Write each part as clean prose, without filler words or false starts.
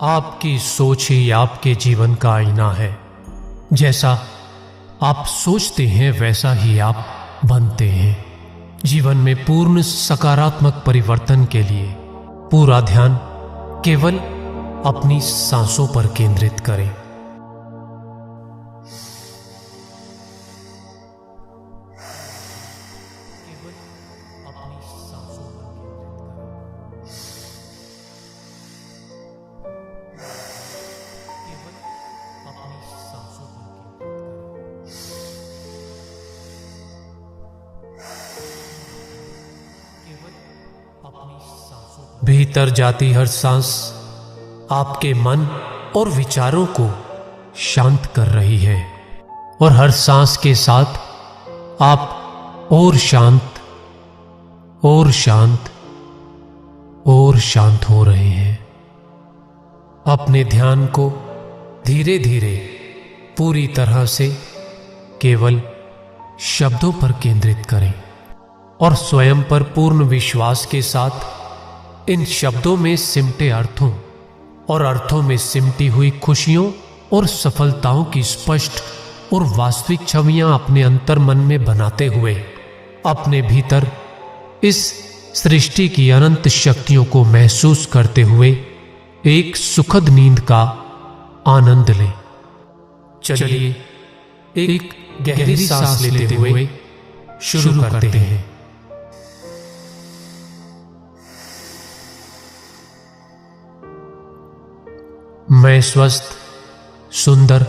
आपकी सोच ही आपके जीवन का आईना है। जैसा आप सोचते हैं वैसा ही आप बनते हैं। जीवन में पूर्ण सकारात्मक परिवर्तन के लिए पूरा ध्यान केवल अपनी सांसों पर केंद्रित करें। भीतर जाती हर सांस आपके मन और विचारों को शांत कर रही है और हर सांस के साथ आप और शांत और शांत और शांत हो रहे हैं। अपने ध्यान को धीरे धीरे पूरी तरह से केवल शब्दों पर केंद्रित करें और स्वयं पर पूर्ण विश्वास के साथ इन शब्दों में सिमटे अर्थों और अर्थों में सिमटी हुई खुशियों और सफलताओं की स्पष्ट और वास्तविक छवियां अपने अंतर मन में बनाते हुए अपने भीतर इस सृष्टि की अनंत शक्तियों को महसूस करते हुए एक सुखद नींद का आनंद लें। चलिए एक गहरी सांस लेते हुए शुरू करते हैं। मैं स्वस्थ, सुंदर,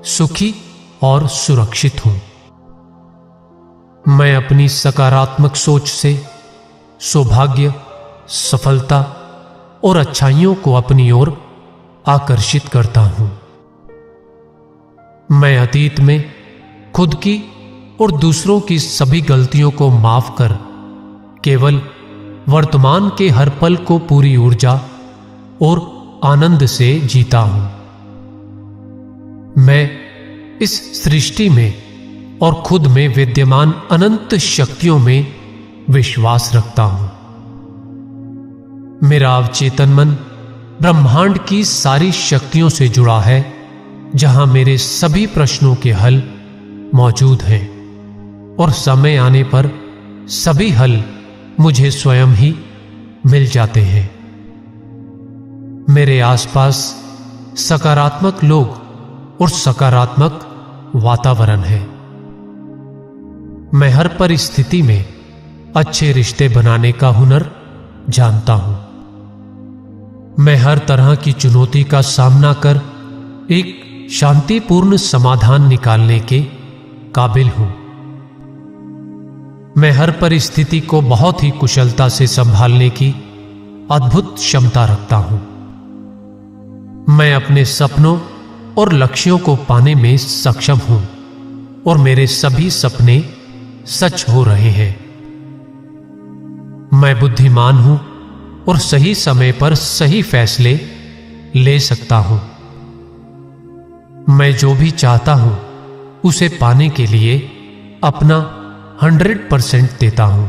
सुखी और सुरक्षित हूं। मैं अपनी सकारात्मक सोच से सौभाग्य, सफलता और अच्छाइयों को अपनी ओर आकर्षित करता हूं। मैं अतीत में खुद की और दूसरों की सभी गलतियों को माफ कर केवल वर्तमान के हर पल को पूरी ऊर्जा और आनंद से जीता हूं। मैं इस सृष्टि में और खुद में विद्यमान अनंत शक्तियों में विश्वास रखता हूं। मेरा अवचेतन मन ब्रह्मांड की सारी शक्तियों से जुड़ा है, जहां मेरे सभी प्रश्नों के हल मौजूद हैं और समय आने पर सभी हल मुझे स्वयं ही मिल जाते हैं। मेरे आसपास सकारात्मक लोग और सकारात्मक वातावरण है। मैं हर परिस्थिति में अच्छे रिश्ते बनाने का हुनर जानता हूं। मैं हर तरह की चुनौती का सामना कर एक शांतिपूर्ण समाधान निकालने के काबिल हूं। मैं हर परिस्थिति को बहुत ही कुशलता से संभालने की अद्भुत क्षमता रखता हूं। मैं अपने सपनों और लक्ष्यों को पाने में सक्षम हूं और मेरे सभी सपने सच हो रहे हैं। मैं बुद्धिमान हूं और सही समय पर सही फैसले ले सकता हूं। मैं जो भी चाहता हूं उसे पाने के लिए अपना 100% देता हूं।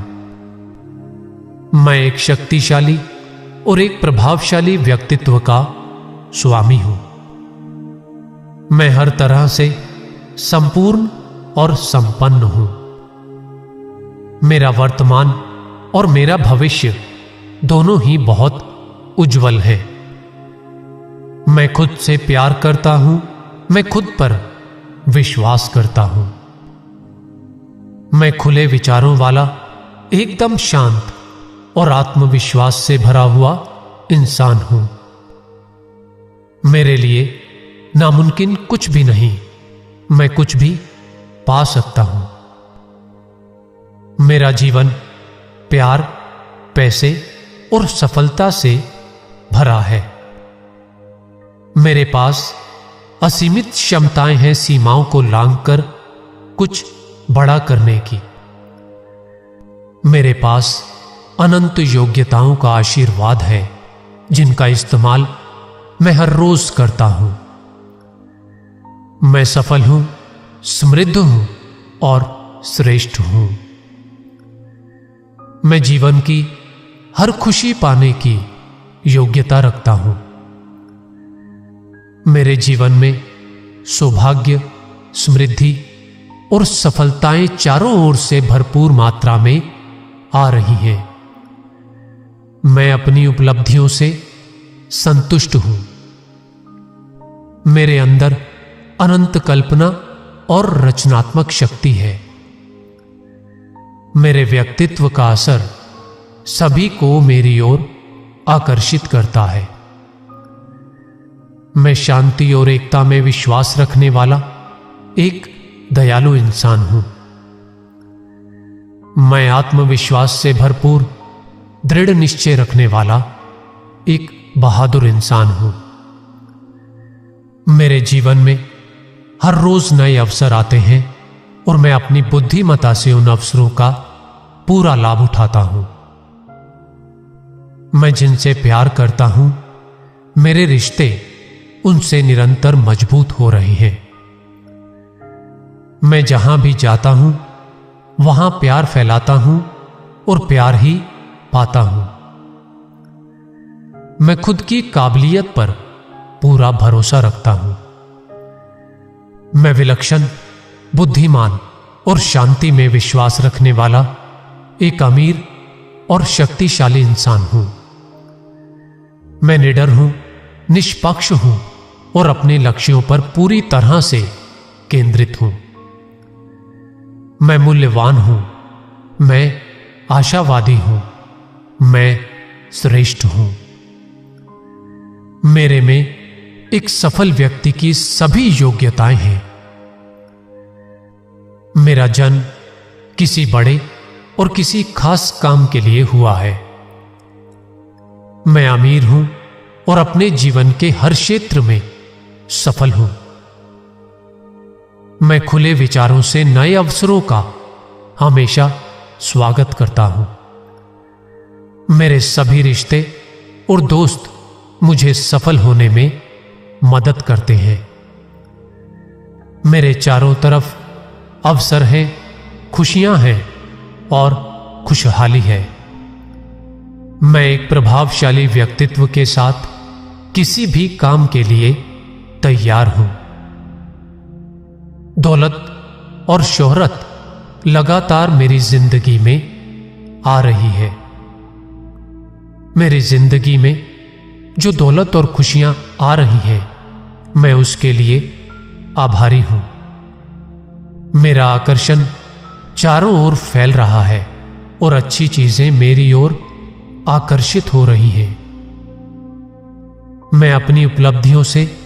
मैं एक शक्तिशाली और एक प्रभावशाली व्यक्तित्व का स्वामी हूं। मैं हर तरह से संपूर्ण और संपन्न हूं। मेरा वर्तमान और मेरा भविष्य दोनों ही बहुत उज्जवल है। मैं खुद से प्यार करता हूं। मैं खुद पर विश्वास करता हूं। मैं खुले विचारों वाला, एकदम शांत और आत्मविश्वास से भरा हुआ इंसान हूं। मेरे लिए नामुमकिन कुछ भी नहीं। मैं कुछ भी पा सकता हूं। मेरा जीवन प्यार, पैसे और सफलता से भरा है। मेरे पास असीमित क्षमताएं हैं सीमाओं को लांघकर कुछ बड़ा करने की। मेरे पास अनंत योग्यताओं का आशीर्वाद है, जिनका इस्तेमाल मैं हर रोज करता हूं। मैं सफल हूं, समृद्ध हूं और श्रेष्ठ हूं। मैं जीवन की हर खुशी पाने की योग्यता रखता हूं। मेरे जीवन में सौभाग्य, समृद्धि और सफलताएं चारों ओर से भरपूर मात्रा में आ रही हैं। मैं अपनी उपलब्धियों से संतुष्ट हूं। मेरे अंदर अनंत कल्पना और रचनात्मक शक्ति है। मेरे व्यक्तित्व का असर सभी को मेरी ओर आकर्षित करता है। मैं शांति और एकता में विश्वास रखने वाला एक दयालु इंसान हूं। मैं आत्मविश्वास से भरपूर दृढ़ निश्चय रखने वाला एक बहादुर इंसान हूं। मेरे जीवन में हर रोज नए अवसर आते हैं और मैं अपनी बुद्धिमत्ता से उन अवसरों का पूरा लाभ उठाता हूं। मैं जिनसे प्यार करता हूं, मेरे रिश्ते उनसे निरंतर मजबूत हो रहे हैं। मैं जहां भी जाता हूं, वहां प्यार फैलाता हूं और प्यार ही पाता हूं। मैं खुद की काबिलियत पर पूरा भरोसा रखता हूं। मैं विलक्षण, बुद्धिमान और शांति में विश्वास रखने वाला एक अमीर और शक्तिशाली इंसान हूं। मैं निडर हूं, निष्पक्ष हूं और अपने लक्ष्यों पर पूरी तरह से केंद्रित हूं। मैं मूल्यवान हूं, मैं आशावादी हूं, मैं श्रेष्ठ हूं। मेरे में एक सफल व्यक्ति की सभी योग्यताएं हैं। मेरा जन्म किसी बड़े और किसी खास काम के लिए हुआ है। मैं अमीर हूं और अपने जीवन के हर क्षेत्र में सफल हूं। मैं खुले विचारों से नए अवसरों का हमेशा स्वागत करता हूं। मेरे सभी रिश्ते और दोस्त मुझे सफल होने में मदद करते हैं। मेरे चारों तरफ अवसर हैं, खुशियां हैं और खुशहाली है। मैं एक प्रभावशाली व्यक्तित्व के साथ किसी भी काम के लिए तैयार हूं। दौलत और शोहरत लगातार मेरी जिंदगी में आ रही है। मेरी जिंदगी में जो दौलत और खुशियां आ रही हैं, मैं उसके लिए आभारी हूं। मेरा आकर्षण चारों ओर फैल रहा है और अच्छी चीजें मेरी ओर आकर्षित हो रही हैं। मैं अपनी उपलब्धियों से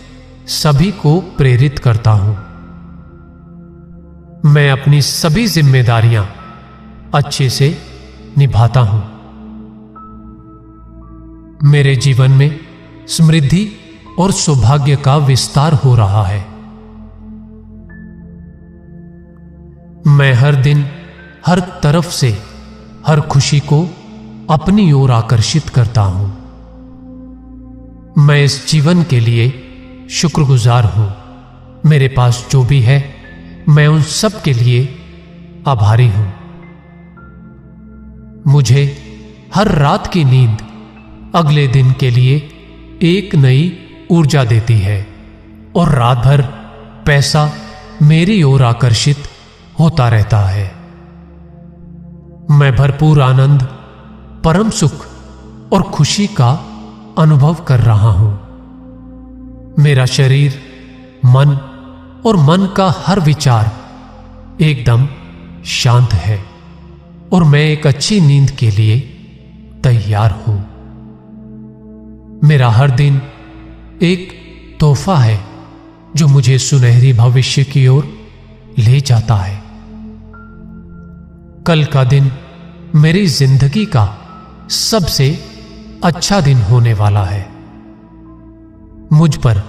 सभी को प्रेरित करता हूं। मैं अपनी सभी जिम्मेदारियां अच्छे से निभाता हूं। मेरे जीवन में समृद्धि और सौभाग्य का विस्तार हो रहा है। मैं हर दिन हर तरफ से हर खुशी को अपनी ओर आकर्षित करता हूं। मैं इस जीवन के लिए शुक्रगुजार हूं। मेरे पास जो भी है, मैं उन सब के लिए आभारी हूं। मुझे हर रात की नींद अगले दिन के लिए एक नई ऊर्जा देती है और रात भर पैसा मेरी ओर आकर्षित होता रहता है। मैं भरपूर आनंद, परम सुख और खुशी का अनुभव कर रहा हूं। मेरा शरीर, मन और मन का हर विचार एकदम शांत है और मैं एक अच्छी नींद के लिए तैयार हूं। मेरा हर दिन एक तोहफा है जो मुझे सुनहरी भविष्य की ओर ले जाता है। कल का दिन मेरी जिंदगी का सबसे अच्छा दिन होने वाला है। मुझ पर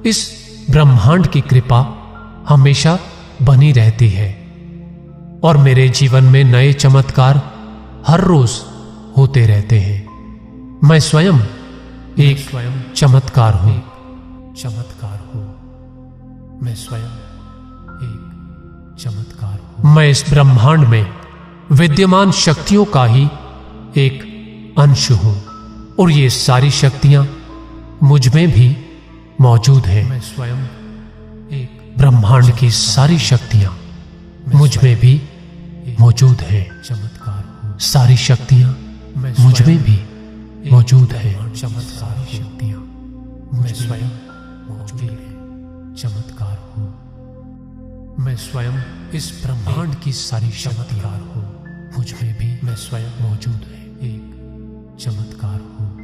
इस ब्रह्मांड की कृपा हमेशा बनी रहती है और मेरे जीवन में नए चमत्कार हर रोज होते रहते हैं। मैं स्वयं एक चमत्कार हूं। मैं स्वयं एक चमत्कार हूं। मैं इस ब्रह्मांड में विद्यमान शक्तियों का ही एक अंश हूं और ये सारी शक्तियां मुझ में भी मौजूद है। मैं स्वयं एक ब्रह्मांड की सारी शक्तियां मुझ में भी मौजूद है। चमत्कार हूँ। सारी शक्तियां मुझ में भी मौजूद है। चमत्कार शक्तियाँ मैं स्वयं मौजूद है। चमत्कार हूँ। मैं स्वयं इस ब्रह्मांड की सारी शक्तियां चमत्कार हूँ। मुझ में भी मैं स्वयं मौजूद है। एक चमत्कार हूँ।